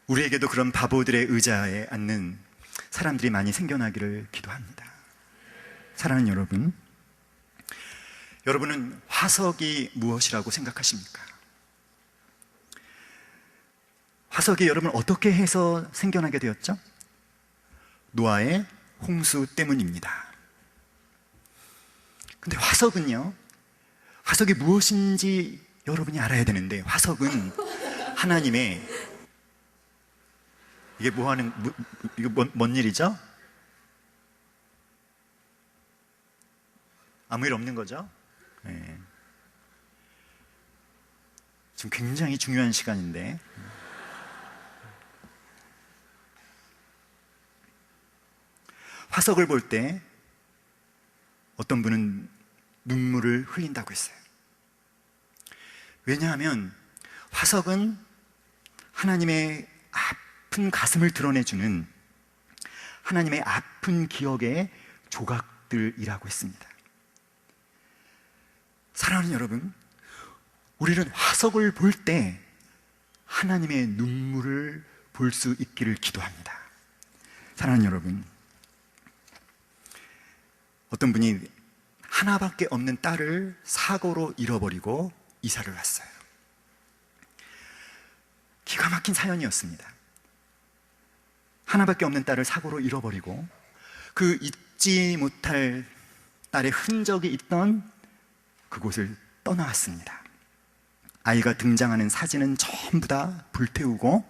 우리에게도 그런 바보들의 의자에 앉는 사람들이 많이 생겨나기를 기도합니다. 사랑하는 여러분, 여러분은 화석이 무엇이라고 생각하십니까? 화석이 여러분 어떻게 해서 생겨나게 되었죠? 노아의 홍수 때문입니다. 근데 화석은요, 화석이 무엇인지 여러분이 알아야 되는데, 화석은 하나님의, 이게 이게 뭔 일이죠? 아무 일 없는 거죠? 네. 지금 굉장히 중요한 시간인데, 화석을 볼 때 어떤 분은 눈물을 흘린다고 했어요. 왜냐하면 화석은 하나님의 아픈 가슴을 드러내주는 하나님의 아픈 기억의 조각들이라고 했습니다. 사랑하는 여러분, 우리는 화석을 볼 때 하나님의 눈물을 볼 수 있기를 기도합니다. 사랑하는 여러분, 어떤 분이 하나밖에 없는 딸을 사고로 잃어버리고 이사를 왔어요. 기가 막힌 사연이었습니다. 하나밖에 없는 딸을 사고로 잃어버리고 그 잊지 못할 딸의 흔적이 있던 그곳을 떠나왔습니다. 아이가 등장하는 사진은 전부 다 불태우고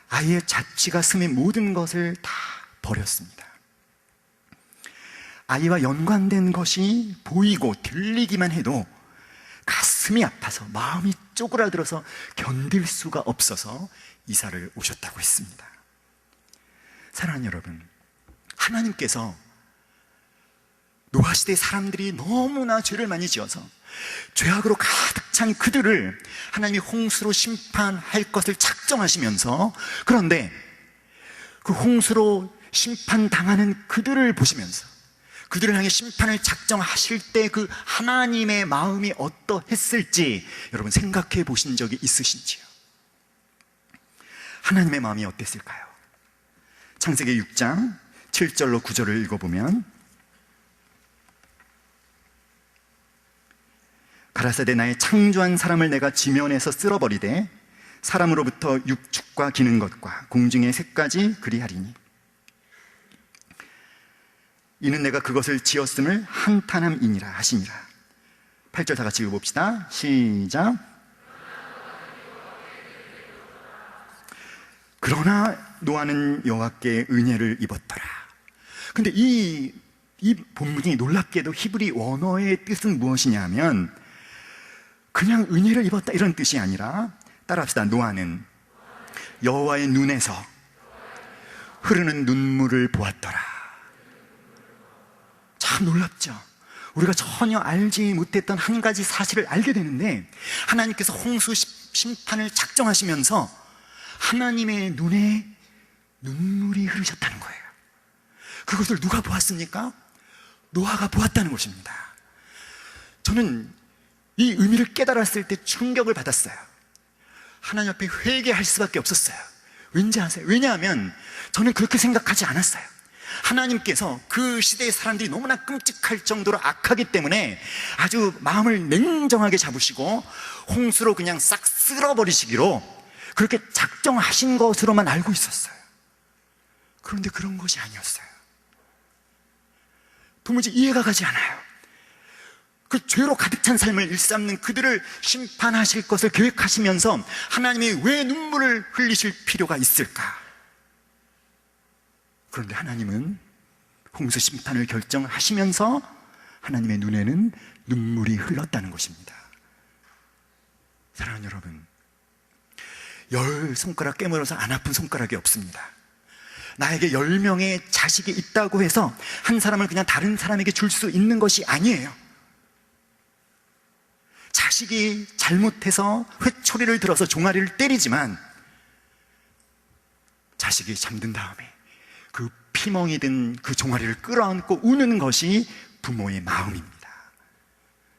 아이의 자취가 스민 모든 것을 다 버렸습니다. 아이와 연관된 것이 보이고 들리기만 해도 가슴이 아파서 마음이 쪼그라들어서 견딜 수가 없어서 이사를 오셨다고 했습니다. 사랑하는 여러분, 하나님께서 노아 시대 사람들이 너무나 죄를 많이 지어서 죄악으로 가득 찬 그들을 하나님이 홍수로 심판할 것을 작정하시면서, 그런데 그 홍수로 심판당하는 그들을 보시면서 그들을 향해 심판을 작정하실 때 그 하나님의 마음이 어떠했을지 여러분 생각해 보신 적이 있으신지요? 하나님의 마음이 어땠을까요? 창세기 6장 7절로 9절을 읽어보면, 가라사대 나의 창조한 사람을 내가 지면에서 쓸어버리되 사람으로부터 육축과 기는 것과 공중의 새까지 그리하리니 이는 내가 그것을 지었음을 한탄함이니라 하시니라. 8절 다 같이 읽어봅시다. 시작. 그러나 노아는 여호와께 은혜를 입었더라. 근데 이 본문이 놀랍게도 히브리 원어의 뜻은 무엇이냐 하면 그냥 은혜를 입었다 이런 뜻이 아니라, 따라합시다. 노아는 여호와의 눈에서 흐르는 눈물을 보았더라. 참 놀랍죠? 우리가 전혀 알지 못했던 한 가지 사실을 알게 되는데, 하나님께서 홍수 심판을 작정하시면서 하나님의 눈에 눈물이 흐르셨다는 거예요. 그것을 누가 보았습니까? 노아가 보았다는 것입니다. 저는 이 의미를 깨달았을 때 충격을 받았어요. 하나님 앞에 회개할 수밖에 없었어요. 왠지 아세요? 왜냐하면 저는 그렇게 생각하지 않았어요. 하나님께서 그 시대의 사람들이 너무나 끔찍할 정도로 악하기 때문에 아주 마음을 냉정하게 잡으시고 홍수로 그냥 싹 쓸어버리시기로 그렇게 작정하신 것으로만 알고 있었어요. 그런데 그런 것이 아니었어요. 도무지 이해가 가지 않아요. 그 죄로 가득 찬 삶을 일삼는 그들을 심판하실 것을 계획하시면서 하나님이 왜 눈물을 흘리실 필요가 있을까? 그런데 하나님은 홍수 심판을 결정하시면서 하나님의 눈에는 눈물이 흘렀다는 것입니다. 사랑하는 여러분, 10손가락 깨물어서 안 아픈 손가락이 없습니다. 나에게 10명의 자식이 있다고 해서 한 사람을 그냥 다른 사람에게 줄 수 있는 것이 아니에요. 자식이 잘못해서 회초리를 들어서 종아리를 때리지만 자식이 잠든 다음에 그 피멍이 든 그 종아리를 끌어안고 우는 것이 부모의 마음입니다.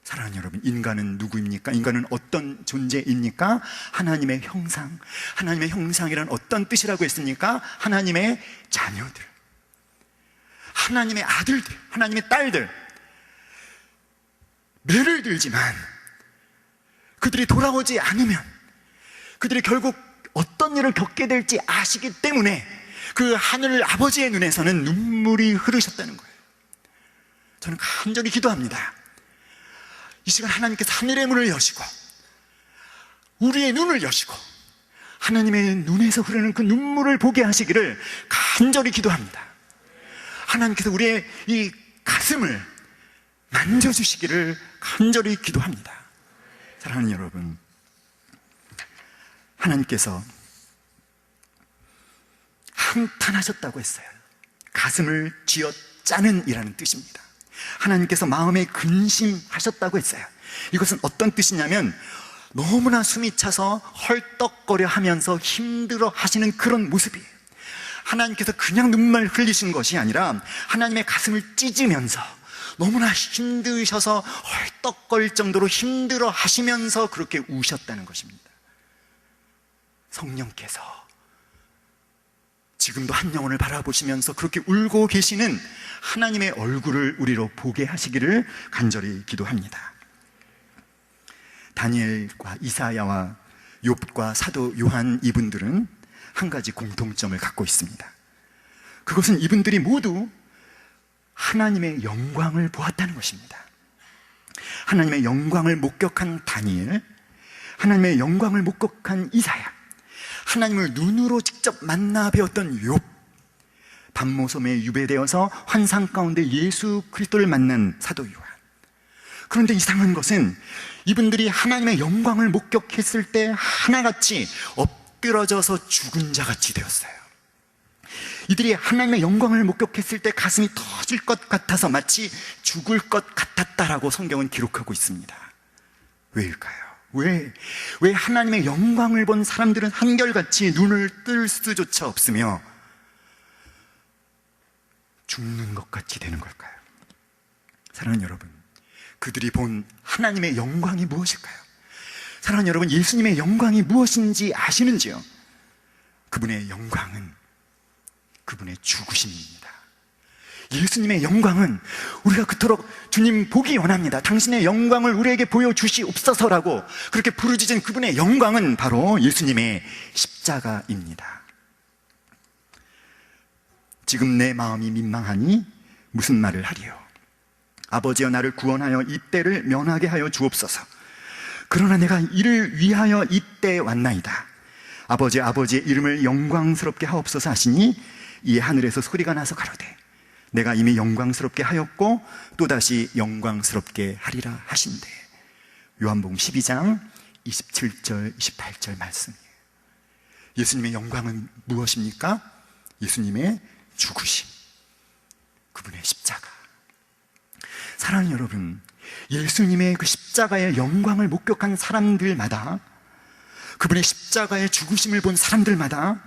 사랑하는 여러분, 인간은 누구입니까? 인간은 어떤 존재입니까? 하나님의 형상. 하나님의 형상이란 어떤 뜻이라고 했습니까? 하나님의 자녀들, 하나님의 아들들, 하나님의 딸들. 매를 들지만 그들이 돌아오지 않으면 그들이 결국 어떤 일을 겪게 될지 아시기 때문에 그 하늘 아버지의 눈에서는 눈물이 흐르셨다는 거예요. 저는 간절히 기도합니다. 이 시간 하나님께서 하늘의 문을 여시고 우리의 눈을 여시고 하나님의 눈에서 흐르는 그 눈물을 보게 하시기를 간절히 기도합니다. 하나님께서 우리의 이 가슴을 만져주시기를 간절히 기도합니다. 사랑하는 여러분, 하나님께서 한탄하셨다고 했어요. 가슴을 쥐어짜는 이라는 뜻입니다. 하나님께서 마음에 근심하셨다고 했어요. 이것은 어떤 뜻이냐면 너무나 숨이 차서 헐떡거려 하면서 힘들어 하시는 그런 모습이에요. 하나님께서 그냥 눈물 흘리신 것이 아니라 하나님의 가슴을 찢으면서 너무나 힘드셔서 헐떡거릴 정도로 힘들어 하시면서 그렇게 우셨다는 것입니다. 성령께서 지금도 한 영혼을 바라보시면서 그렇게 울고 계시는 하나님의 얼굴을 우리로 보게 하시기를 간절히 기도합니다. 다니엘과 이사야와 욥과 사도 요한, 이분들은 한 가지 공통점을 갖고 있습니다. 그것은 이분들이 모두 하나님의 영광을 보았다는 것입니다. 하나님의 영광을 목격한 다니엘, 하나님의 영광을 목격한 이사야, 하나님을 눈으로 직접 만나 배웠던 욥, 밤모섬에 유배되어서 환상 가운데 예수 그리스도를 만난 사도 요한. 그런데 이상한 것은 이분들이 하나님의 영광을 목격했을 때 하나같이 엎드러져서 죽은 자같이 되었어요. 이들이 하나님의 영광을 목격했을 때 가슴이 터질 것 같아서 마치 죽을 것 같았다라고 성경은 기록하고 있습니다. 왜일까요? 왜 하나님의 영광을 본 사람들은 한결같이 눈을 뜰 수조차 없으며 죽는 것 같이 되는 걸까요? 사랑하는 여러분, 그들이 본 하나님의 영광이 무엇일까요? 사랑하는 여러분, 예수님의 영광이 무엇인지 아시는지요? 그분의 영광은 그분의 죽으심입니다. 예수님의 영광은 우리가 그토록 주님 보기 원합니다. 당신의 영광을 우리에게 보여주시옵소서라고 그렇게 부르짖은 그분의 영광은 바로 예수님의 십자가입니다. 지금 내 마음이 민망하니 무슨 말을 하리요? 아버지여, 나를 구원하여 이때를 면하게 하여 주옵소서. 그러나 내가 이를 위하여 이때 왔나이다. 아버지의 이름을 영광스럽게 하옵소서 하시니 이에 하늘에서 소리가 나서 가로되 내가 이미 영광스럽게 하였고 또다시 영광스럽게 하리라 하신대. 요한복음 12장 27절 28절 말씀이에요. 예수님의 영광은 무엇입니까? 예수님의 죽으심, 그분의 십자가. 사랑하는 여러분, 예수님의 그 십자가의 영광을 목격한 사람들마다, 그분의 십자가의 죽으심을 본 사람들마다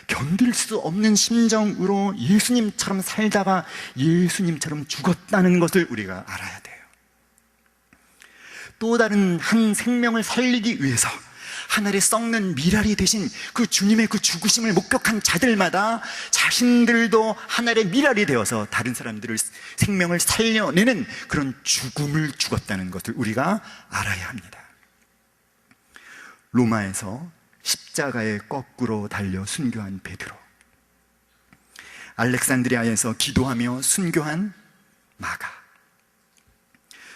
견딜 수 없는 심정으로 예수님처럼 살다가 예수님처럼 죽었다는 것을 우리가 알아야 돼요. 또 다른 한 생명을 살리기 위해서 하늘에 썩는 미랄이 되신 그 주님의 그 죽으심을 목격한 자들마다 자신들도 하늘의 미랄이 되어서 다른 사람들의 생명을 살려내는 그런 죽음을 죽었다는 것을 우리가 알아야 합니다. 로마에서 십자가에 거꾸로 달려 순교한 베드로, 알렉산드리아에서 기도하며 순교한 마가,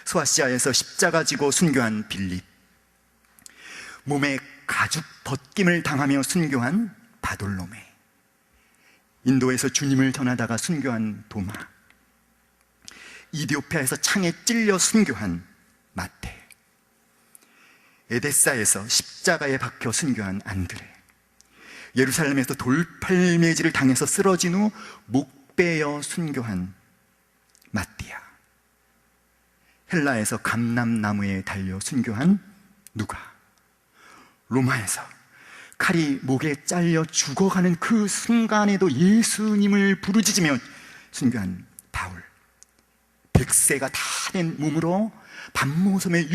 소아시아에서 십자가 지고 순교한 빌립, 몸에 가죽 벗김을 당하며 순교한 바돌로메, 인도에서 주님을 전하다가 순교한 도마, 이디오피아에서 창에 찔려 순교한 마태, 에데사에서 십자가에 박혀 순교한 안드레, 예루살렘에서 돌팔매질을 당해서 쓰러진 후 목베어 순교한 마띠아, 헬라에서 감람나무에 달려 순교한 누가, 로마에서 칼이 목에 잘려 죽어가는 그 순간에도 예수님을 부르짖으며 순교한 바울, 백세가 다 된 몸으로 반모섬의